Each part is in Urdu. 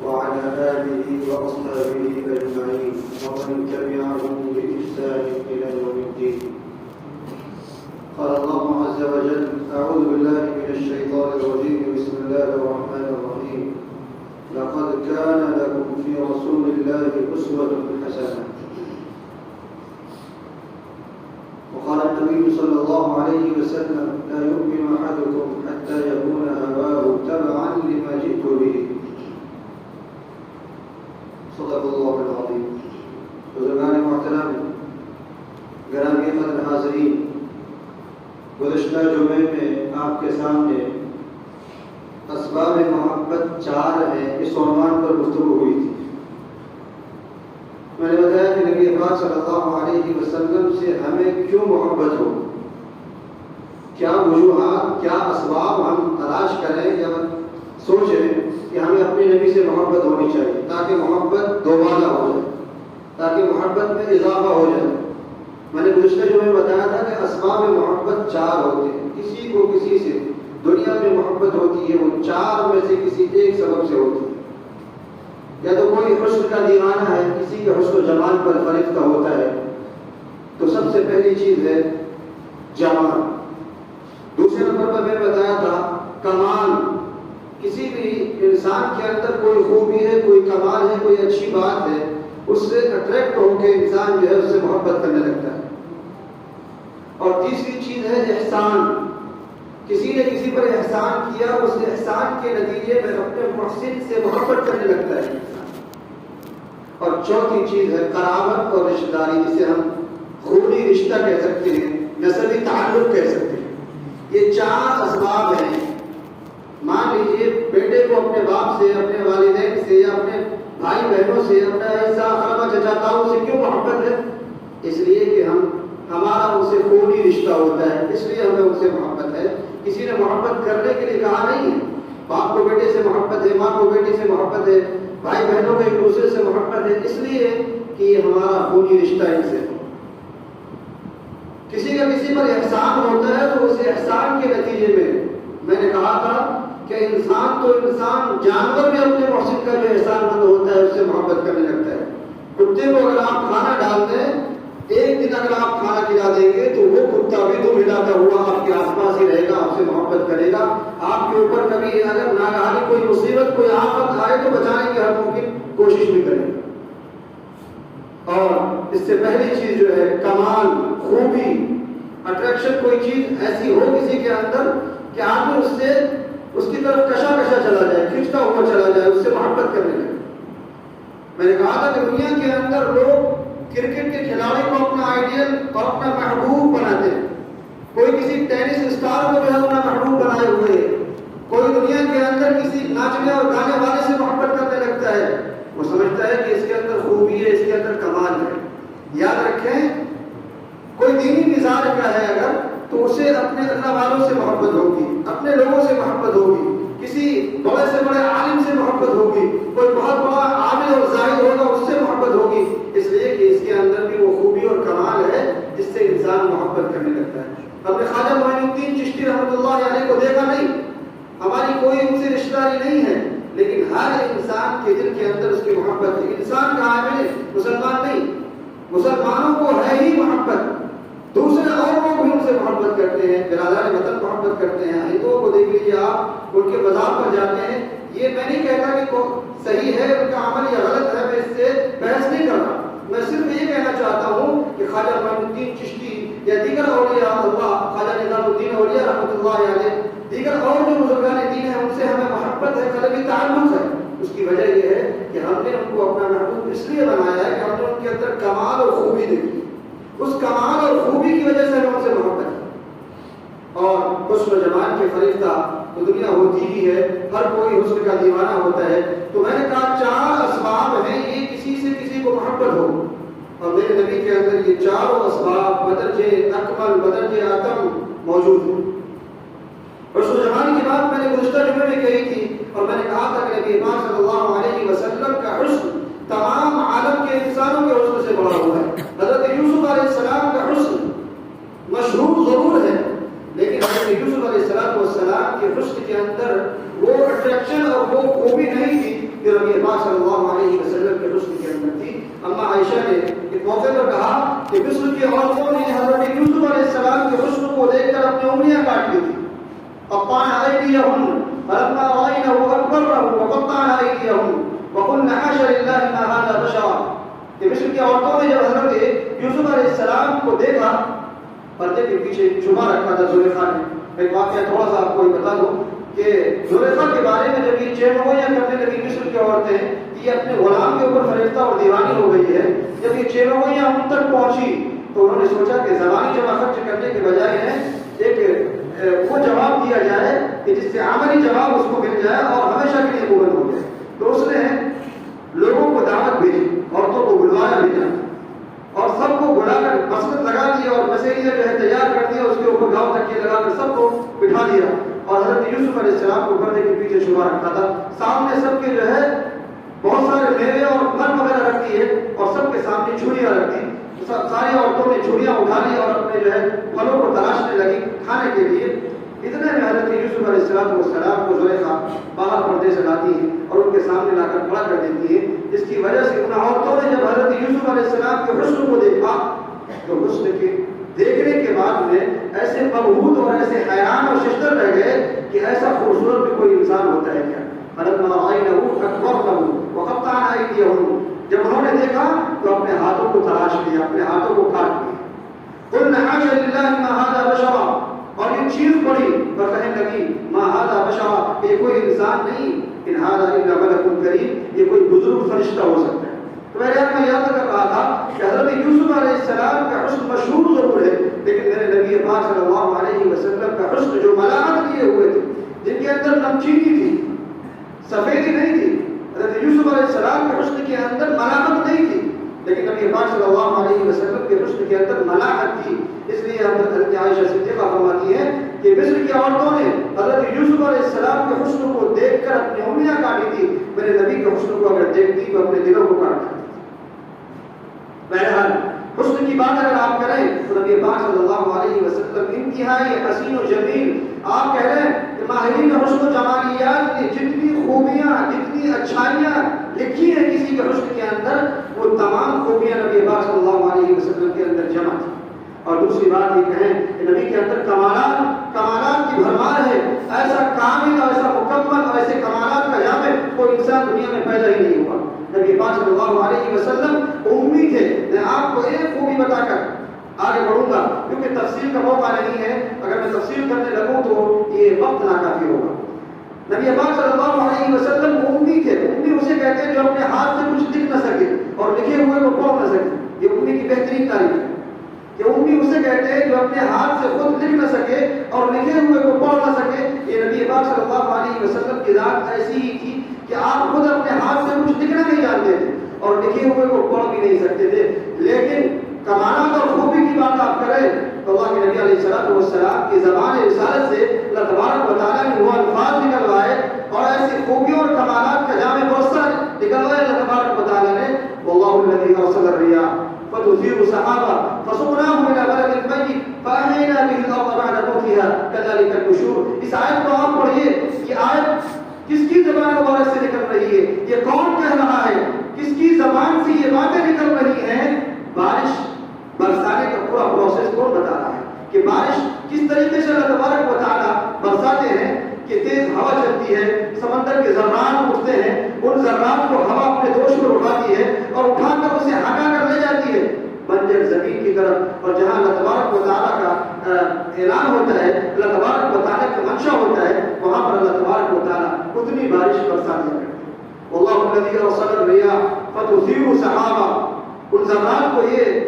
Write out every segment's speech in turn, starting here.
وعلى آله وأصحابه أجمعين ومن تبعهم بإحسان إلى يوم الدين. قال الله عز وجل: أعوذ بالله من الشيطان الرجيم. بسم الله الرحمن الرحيم. لقد كان لكم في رسول الله أسوة حسنة. وقال النبي صلى الله عليه وسلم: لا يؤمن أحدكم حتى يكون هواه تبعا لما جئت به. صدق الله العظيم. بزرگان محترم، گرامی قدر حاضرین، گزشتہ جمعے میں آپ کے سامنے اسباب محبت 4 ہیں اس عنوان پر گفتگو ہوئی تھی. میں نے بتایا کہ نبی پاک صلی اللہ علیہ وسلم سے ہمیں کیوں محبت ہو، کیا وجوہات، کیا اسباب ہم تلاش کریں یا سوچیں کہ ہمیں اپنے نبی سے محبت ہونی چاہیے تاکہ محبت دوبارہ ہو جائے، تاکہ محبت میں اضافہ ہو جائے. میں نے گزشتہ جو میں بتایا تھا کہ اسباب محبت 4 ہوتے ہیں. کسی کو کسی سے دنیا میں محبت ہوتی ہے، وہ 4 میں سے کسی ایک سبب سے ہوتی ہے. یا تو کوئی حسن کا دیوانہ ہے، کسی کے حسن و جمال پر فریفتہ ہوتا ہے، تو سب سے پہلی چیز ہے جمال. دوسرے نمبر پر میں بتایا تھا کمال. کسی بھی انسان کے اندر کوئی خوبی ہے، کوئی کمال ہے، کوئی اچھی بات ہے، اس سے اٹریکٹ ہو کے انسان جو ہے اس سے محبت کرنے لگتا ہے. اور تیسری چیز ہے احسان. کسی نے کسی پر احسان کیا، اس احسان کے نتیجے میں اپنے محسن سے محبت کرنے لگتا ہے. اور چوتھی چیز ہے قرابت اور رشتہ داری، جسے ہم خونی رشتہ کہہ سکتے ہیں، نسبی تعلق کہہ سکتے ہیں. یہ 4 اسباب ہیں. مان لیجیے بیٹے کو اپنے باپ سے، اپنے والدین سے، یا اپنے بھائی بہنوں سے، اپنا ایسا خالہ چچا تاؤ سے کیوں محبت ہے؟ اس لیے کہ ہمارا ان سے خونی رشتہ ہوتا ہے، اس لیے ہمیں ان سے محبت ہے. کسی نے محبت کرنے کے لیے کہا نہیں ہے. باپ کو بیٹے سے محبت ہے، ماں کو بیٹی سے محبت ہے، بھائی بہنوں کو ایک دوسرے سے محبت ہے، اس لیے کہ یہ ہمارا خونی رشتہ ان سے. کسی کا کسی پر احسان ہوتا ہے تو اس احسان کے نتیجے میں نے کہا تھا کہ انسان تو انسان، جانور بھی اپنے محسن کا جو احسان مند ہوتا ہے اس سے محبت کرنے لگتا ہے. کتے کو اگر آپ کھانا ڈال دیں، ایک دن اگر آپ کھانا کھلا دیں گے تو وہ کتا بھی تو ملاتا ہوا آپ کے آس پاس ہی رہے گا، آپ سے محبت کرے گا. آپ کے اوپر کبھی اگر ناگہانی کوئی مصیبت، کوئی آفت آئے تو بچانے کی ہر ممکن کوشش بھی کرے گا. اور اس سے پہلی چیز جو ہے کمال، خوبی، اٹریکشن. کوئی چیز ایسی ہو کسی کے اندر کہ آدمی اس کی طرف کشا چلا جائے، کھینچتا ہوا چلا جائے، اس سے محبت کرنے لگے. میں نے کہا تھا کہ دنیا کے اندر لوگ کرکٹ کے کھلاڑی کو اپنا آئیڈیل اور اپنا محبوب بناتے ہیں. کوئی کسی ٹینس اسٹار کو جو ہے اپنا محبوب بنائے ہوئے ہے. کوئی دنیا کے اندر کسی ناچنے اور گانے والے سے محبت کرنے لگتا ہے. وہ سمجھتا ہے کہ اس کے اندر خوبی ہے، اس کے اندر کمال ہے. یاد رکھیں، کوئی دینی مزاج کا ہے اگر تو اسے اپنے اللہ والوں سے محبت ہوگی، اپنے لوگوں سے محبت ہوگی، کسی بڑے سے بڑے عالم سے محبت ہوگی، کوئی بہت بڑا عامل اور زاہد ہوگا اس سے محبت ہوگی. اس لیے کہ اس کے اندر بھی وہ خوبی اور کمال ہے جس سے انسان محبت کرنے لگتا ہے. ہم نے خواجہ معین الدین چشتی رحمۃ اللہ علیہ کو دیکھا نہیں، ہماری کوئی ان سے رشتہ داری نہیں ہے، لیکن ہر انسان کے دل کے اندر اس کی محبت ہے. انسان کا عامل مسلمان نہیں، مسلمانوں کو ہے ہی محبت. دوسرے اور لوگ بھی ان سے محبت کرتے ہیں، برادر وطن محبت کرتے ہیں. ہندوؤں کو دیکھ لیجیے آپ، ان کے مذہب پر جاتے ہیں. یہ میں نہیں کہتا کہ صحیح ہے ان کا عمل یا غلط ہے، میں اس سے بحث نہیں کر رہا. میں صرف یہ کہنا چاہتا ہوں کہ خواجہ معین الدین چشتی یا دیگر اولیاء اللہ، خواجہ نظام الدین اولیاء رحمۃ اللہ علیہ، دیگر اور جو بزرگان دین ہیں، ان سے ہمیں محبت ہے، قلبی تعلق ہے. اس کی وجہ یہ ہے کہ ہم نے ان کو اپنا محبوب اس لیے بنایا ہے کہ ہم نے ان کے اندر کمال اور خوبی دیکھی. اس کمال اور خوبی کی وجہ سے ہمیں ان سے محبت ہے. اور حسن و جمال کے فریفتہ تو دنیا ہوتی ہی ہے، ہر کوئی حسن کا دیوانہ ہوتا ہے. تو میں نے کہا 4 اسباب ہیں یہ کسی سے کسی کو محبت ہو، اور میرے نبی کے اندر یہ 4 اسباب بدرجہ اکمل، بدرجہ اتم موجود ہیں. حسن و جمال کی بات میں نے گزشتہ جمعے میں کہی تھی، اور میں نے کہا تھا کہ نبی پاک صلی اللہ علیہ وسلم کا حسن تمام عالم کے انسانوں کے حسن سے بڑا ہوا ہے. حضرت یوسف علیہ السلام کا حسن مشہور ضرور ہے، لیکن حضرت یوسف علیہ السلام کے حسن کے اندر وہ اٹریکشن اور وہ خوبی نہیں تھی کہ ربی پاک پاک صلی اللہ علیہ وسلم کے حسن کے اندر تھی. اما عائشہ نے ایک موقع پر کہا کہ مصر کی عورتوں نے حضرت یوسف علیہ السلام کے حسن کو دیکھ کر اپنی انگلیاں کاٹ لی تھی. قطعن أيديهن فلما رأينه أكبرنه وقطعن أيديهن وقلن حاشا لله ما هذا بشرا. کہ مصر کی عورتوں نے جب حضرت یوسف علیہ السلام کو دیکھا، پردے کے پیچھے چھپا رکھا تھا زلیخا نے. ایک واقعہ تھوڑا سا آپ کو بتا دوں کہ زلیخا کے بارے میں جب یہ چیمگوئیاں کرنے لگی مصر کی عورتیں کہ یہ اپنے غلام کے اوپر فریفتہ اور دیوانی ہو گئی ہے، جب یہ چیمگوئیاں ان تک پہنچی تو انہوں نے سوچا کہ زبانی جمع خرچ کرنے کے بجائے ایک وہ جواب دیا جائے کہ جس سے عملی جواب اس کو مل جائے اور ہمیشہ کے لیے قبول ہو جائے. تو اس نے لوگوں کو دعوت بھیجی، عورتوں کو بلوایا بھیجا اور سب کو بلا کر مسجد لگا دیا اور مسیحیت جو ہے تیار کر دیا، اس کے اوپر گاؤں تکیے لگا کر سب کو بٹھا دیا اور حضرت یوسف علیہ السلام کو پردے کے پیچھے چھپا رکھا تھا. سامنے سب کے جو ہے بہت سارے میوے اور پھل وغیرہ رکھتی ہے اور سب کے سامنے چھریاں رکھتی. ساری عورتوں نے چھریاں اٹھا لی اور اپنے جو ہے پھلوں کو تراشنے لگی کھانے کے لیے. اتنے میں حضرت یوسف علیہ السلام کو زلیخا باہر پردے سے لاتی ہے اور ان کے سامنے لا کر کھڑا کر دیتی ہے. جس کی وجہ سے ان عورتوں نے جب حضرت یوسف علیہ السلام کے حسن کو دیکھا تو حسن کے دیکھنے کے بعد میں ایسے مبہوت اور ایسے حیران اور ششدر رہ گئے کہ ایسا خوبصورت بھی کوئی انسان ہوتا ہے کیا. فلما رأينه أكبرنه وقطعن أيديهن. جب انہوں نے دیکھا تو اپنے ہاتھوں کو تراش لیا، اپنے ہاتھوں کو کاٹ لیا. قلنا حاشا لله ما هذا بشرا. اور یہ چیز پڑی اور کہنے لگی ما هذا بشرا، یہ کوئی انسان نہیں، ان هذا الا ملك کریم، یہ کوئی بزرگ فرشتہ ہو سکتا ہے. تو میں یاد کر رہا تھا کہ حضرت یوسف علیہ السلام کا حسن مشہور ضرور ہے، لیکن میرے نبی پاک صلی اللہ علیہ وسلم کا حسن جو ملامت کیے ہوئے تھے، جن کے اندر نمچینی تھی، سفیدی نہیں تھی. حضرت یوسف علیہ السلام کے حسن کے اندر ملامت نہیں تھی، لیکن نبی پاک صلی اللہ علیہ وسلم کے حسن کے اندر ملامت تھی. اس لیے حضرت عائشہ صدیقہ فرماتی ہے کہ مصر کی عورتوں نے حضرت یوسف علیہ السلام کے حسن کو دیکھ کر اپنی انگلیاں کاٹی تھی. میرے نبی کے حسن کو اگر دیکھتی تو اپنے دلوں کو کاٹتی. بہرحال حسن کی بات اگر آپ کریں تو نبی پاک صلی اللہ علیہ وسلم انتہائی حسین و جمیل. آپ کہہ رہے ہیں کہ ماہرین حسن و جمالیات نے جتنی خوبیاں، جتنی اچھائیاں لکھی ہیں کسی کے حسن کے اندر، وہ تمام خوبیاں نبی پاک صلی اللہ علیہ وسلم کے اندر جمع تھی. اور دوسری بات یہ کہیں کہ نبی کے اندر کمالات کی بھرمار ہے. ایسا کامل اور ایسا مکمل اور ایسے کمالات کا جامع کوئی انسان دنیا میں پیدا ہی نہیں ہوا. نبی پاک صلی اللہ علیہ وسلم امی تھے. میں آپ کو ایک خوبی بتا کر آگے بڑھوں گا کیونکہ تفصیل کا موقع نہیں ہے. اگر میں تفصیل کرنے لگوں تو یہ وقت ناکافی ہوگا. نبی پاک صلی اللہ علیہ وسلم امی تھے. امی اسے کہتے ہیں جو اپنے ہاتھ سے کچھ لکھ نہ سکے اور لکھے ہوئے کو پڑھ نہ سکے. یہ امی کی بہترین تعریف ہے کہ امی اسے کہتے ہیں جو اپنے ہاتھ سے خود لکھ نہ سکے اور لکھے ہوئے کو پڑھ نہ سکے. یہ نبی پاک صلی اللہ علیہ وسلم کی ذات ایسی ہی تھی کہ آپ خود اپنے ہاتھ سے کچھ لکھنا نہیں جانتے تھے اور لکھے ہوئے کو پڑھ بھی نہیں سکتے تھے. لیکن کمالات اور خوبی کی بات آپ کریں تو اللہ کے نبی علیہ السلام کی زبان رسالت سے اللہ تبارک و تعالیٰ نے وہ الفاظ نکلوائے اور ایسی خوبیوں اور کمالات کا جامع بوسہ نکلوائے اللہ تبارک و تعالیٰ نے. واللہ الذی ارسل الرياح فتثير سحابا فسقناه الى بلد ميت فاحيينا به الارض بعد موتها كذلك النشور. اس آیت کو آپ پڑھیے. یہ آیت کس کی زبان مبارک سے نکل رہی ہے؟ یہ کون کہہ رہا ہے؟ کس کی زبان سے یہ باتیں نکل رہی ہیں؟ بارش برسانے کا پورا پروسیس کون بتا رہا ہے کہ بارش کس طریقے سے اللہ تبارک و تعالیٰ برساتے ہیں کہ تیز ہوا چلتی ہے، سمندر کے ذرات اٹھتے ہیں، ان ذرات کو ہوا اپنے دوش پر اٹھاتی ہے اور اٹھا کر اسے ہٹا کر لے جاتی ہے بنجر زمین کی طرف. اور جہاں اللہ تبارک و تعالیٰ کا اعلان ہوتا ہے، اللہ تبارک و تعالیٰ کا منشا ہوتا ہے، وہاں پر اللہ تبارک و تعالیٰ اتنی بارش برسا دیا کرتے ہیں. واللہ الذی ارسل الرياح فتثير سحابا. ان ذرات کو یہ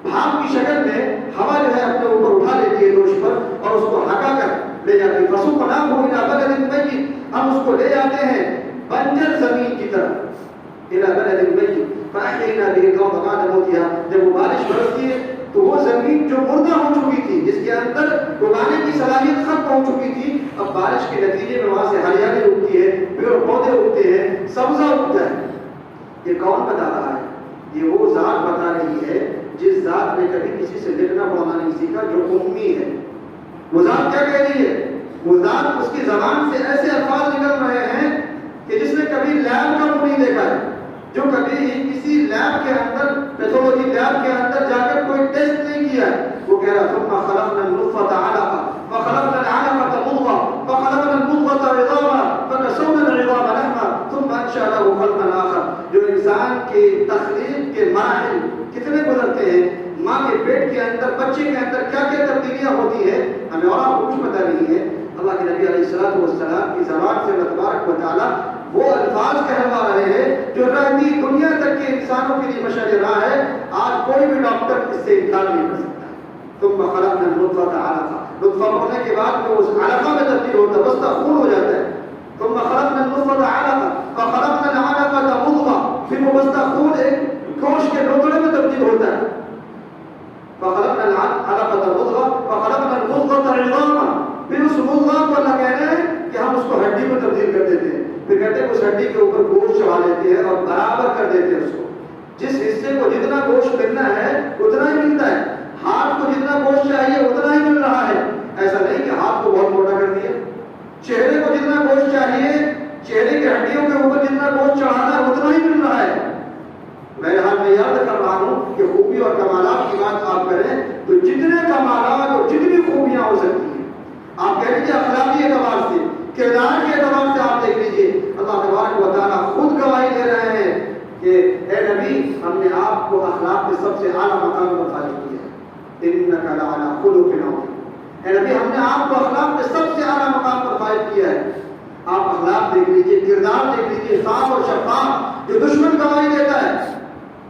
بھاپ کی شکل میں ہوا جو ہے اپنے اوپر اٹھا لیتی ہے دوش پر اور اس کو ہٹا کر لے جاتی ہے. فسقناه الى بلد ميت. ہم اس کو لے جاتے ہیں بنجر زمین کی طرف. الى بلد ميت فاحيينا به الارض بعد موتها. جب وہ بارش برستی ہے تو وہ زمین جو مردہ ہو چکی تھی، جس کے اندر اگانے کی صلاحیت ختم ہو چکی تھی، اب بارش کے نتیجے میں وہاں سے ہریالی اگتی ہے، پیڑ پودے اگتے ہیں، سبزہ اگتا ہے. یہ کون بتا رہا ہے؟ یہ وہ ذات بتا رہی ہے جس ذات نے کبھی کسی سے لکھنا پڑھنا نہیں سیکھا، جو امی ہے. وہ ذات کیا کہہ رہی ہے؟ وہ ذات اس کی زبان سے ایسے الفاظ نکل رہے ہیں کہ جس نے کبھی کبھی لیب کا منہ نہیں دیکھا ہے، جو کبھی کسی لیب کے اندر پیتھولوجی لیب کے اندر جا کر کوئی ٹیسٹ نہیں کیا ہے، وہ کہہ رہا ثم خلقنا النطفة علقة فخلقنا العلقة مضغة فخلقنا المضغة عظاما فكسونا العظام لحما ثم انشأناه خلقا آخر. جو انسان کی تخلیق کے مراحل کتنے گزرتے ہیں، ماں کے پیٹ کے اندر بچے کے اندر کیا کیا تبدیلیاں ہوتی ہیں، ہمیں اور آپ کو کچھ پتہ نہیں ہے. اللہ کے نبی علیہ الصلوۃ والسلام کی زبان سے اللہ تبارک و تعالیٰ وہ الفاظ کہلوا رہے ہیں جو رہتی دنیا تک کے انسانوں کے لیے مشعل راہ ہے. آج کوئی بھی ڈاکٹر اس سے انکار نہیں کر سکتا. ثم خلقنا النطفة علقة، نطفہ ہونے کے بعد وہ اس علقہ میں تبدیل ہوتا ہے، بستہ خون ہو جاتا ہے. ثم خلقنا النطفة علقة فخلقنا العلقة مضغة، پھر وہ بستہ خون ایک گوشت کے ٹکڑے میں تبدیل ہوتا ہے. فخلقنا العلقة مضغة فخلقنا المضغة عظاما، پھر اس مضغہ کو اللہ کہہ رہے ہیں کہ ہم اس کو ہڈی میں تبدیل کر دیتے ہیں. پھر کہتے ہیں اس ہڈی کے اوپر گوشت چڑھا دیتے ہیں اور برابر کر دیتے ہیں اس کو. جس حصے کو جتنا گوشت ملنا ہے اتنا ہی ملتا ہے. ہاتھ کو جتنا گوشت چاہیے اتنا ہی مل رہا ہے. ایسا نہیں کہ ہاتھ کو بہت موٹا کر دیا. چہرے کو جتنا گوشت چاہیے، چہرے کی ہڈیوں کے اوپر جتنا گوشت چڑھانا ہے اتنا ہی مل رہا ہے. بہرحال میں یاد کر رہا ہوں کہ خوبی اور کمالات کی بات آپ کریں تو جتنے کمالات اور جتنی خوبیاں ہو سکتی ہیں، آپ کہہ لیجیے اخلاقی اعتبار سے، کردار کے اعتبار سے آپ دیکھ لیجیے، اللہ تبارک و تعالیٰ خود گواہی دے رہے ہیں کہ اے نبی، ہم نے آپ کو اخلاق کے سب سے اعلیٰ مقام پر فائز کیا ہے. انک لعلی خلق عظیم. اے نبی، ہم نے آپ کو اخلاق کے سب سے اعلیٰ مقام پر فائز کیا ہے. آپ اخلاق دیکھ لیجیے، کردار دیکھ لیجیے، صاف اور شفاف. جو دشمن گواہی دیتا ہے،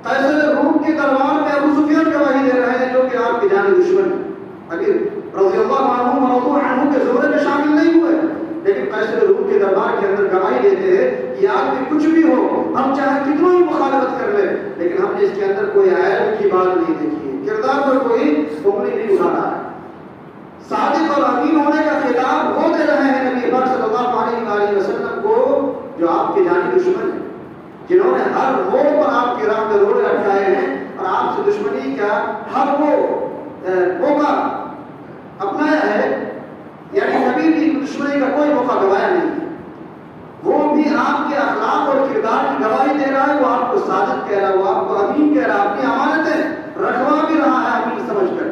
قیصر روم کے دربار میں ابو سفیان گواہی دے رہے ہیں جو کہ آپ کے جانی دشمن ہیں. اگر رضی اللہ عنہ ورضوا عنہ کے زمرے میں شامل نہیں ہوئے، لیکن قیصر روم کے دربار کے اندر گواہی دیتے ہیں کہ آج بھی کچھ بھی ہو، ہم چاہے کتنا ہی مخالفت کر لیں، لیکن ہم نے اس کے اندر کوئی عیب کی بات نہیں دیکھی ہے، کردار پر کوئی انگلی نہیں اٹھا رہا ہے. صادق اور امین ہونے کا خطاب وہ دے رہے ہیں نبی پاک صلی اللہ علیہ وآلہ وسلم کو جو آپ کے جانی دشمن ہیں، جنہوں نے ہر موڑ پر آپ کی راہ میں روڑے اٹھائے ہیں اور آپ سے دشمنی کا ہر وہ موقع اپنایا ہے. یعنی کبھی بھی دشمنی کا کوئی موقع گوایا نہیں. وہ بھی آپ کے اخلاق اور کردار کی گواہی دے رہا ہے. وہ آپ کو صادق کہہ رہا ہے، وہ آپ کو امین کہہ رہا ہے، اپنی امانتیں رکھوا بھی رہا ہے امین سمجھ کر.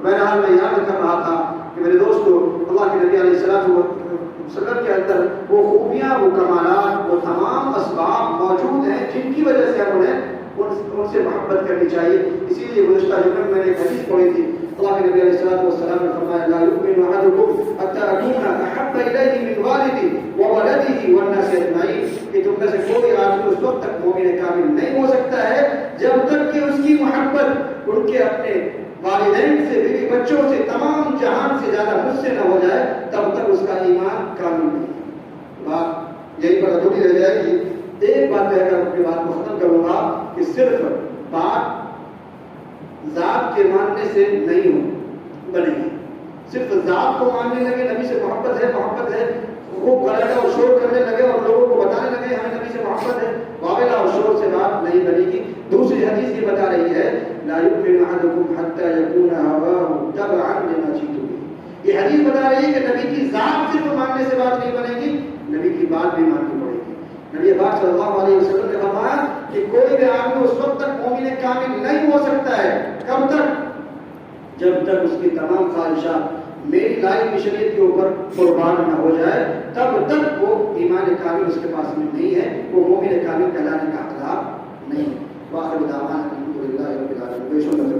بہرحال میں یاد کر رہا تھا کہ میرے دوستو، اللہ کے نبی علیہ السلام کے اندر وہ خوبیاں، وہ کمالات، وہ تمام اسباب موجود ہیں جن کی وجہ سے ہم انہیں ان سے محبت کرنی چاہیے. اسی لیے گزشتہ جمعے میں نے ایک حدیث پڑھی تھی. اللہ کے نبی علیہ السلام نے فرمایا لا یؤمن احدکم حتی اکون احب الیہ من والدہ وولدہ والناس اجمعین، کہ تم میں سے کوئی آدمی اس وقت تک مومن کامل نہیں ہو سکتا ہے جب تک کہ اس کی محبت ان کے اپنے والدین سے، بیوی بچوں سے، تمام جہان سے زیادہ مجھ سے نہ ہو جائے، تب تک اس کا ایمان کامل نہیں. بات یہیں پر ادھوری رہ جائے گی. ایک بات کہہ کر اپنی بات کو ختم کروں گا کہ صرف بات ذات کے ماننے سے نہیں بنے گی. صرف ذات کو ماننے لگے، نبی سے محبت ہے، خوب غلطہ اور شور کرنے لگے اور لوگوں کو بتانے لگے ہمیں نبی سے محبت ہے، واویلا اور شور سے بات نہیں بنے گی. دوسری حدیث یہ بتا رہی ہے لا یؤمن احدکم حتی یکون هواه تبعا لما جئت به. یہ حدیث بتا رہی ہے کہ نبی کی ذات صرف ماننے سے بات نہیں بنے گی، نبی کی بات بھی ماننی پڑے گی. نبی پاک صلی اللہ علیہ وسلم نے فرمایا کہ کوئی بھی آدمی اس وقت تک مومن کامل نہیں ہو سکتا ہے. کب تک؟ جب تک اس کی تمام خواہشات میری لائی کی شریعت کے اوپر قربان نہ ہو جائے، تب تک وہ ایمان کامل اس کے پاس میں نہیں ہے، وہ مومن کامل کہلانے کا حقدار نہیں ہے. واخر دعوانا الحمد للہ رب العالمین.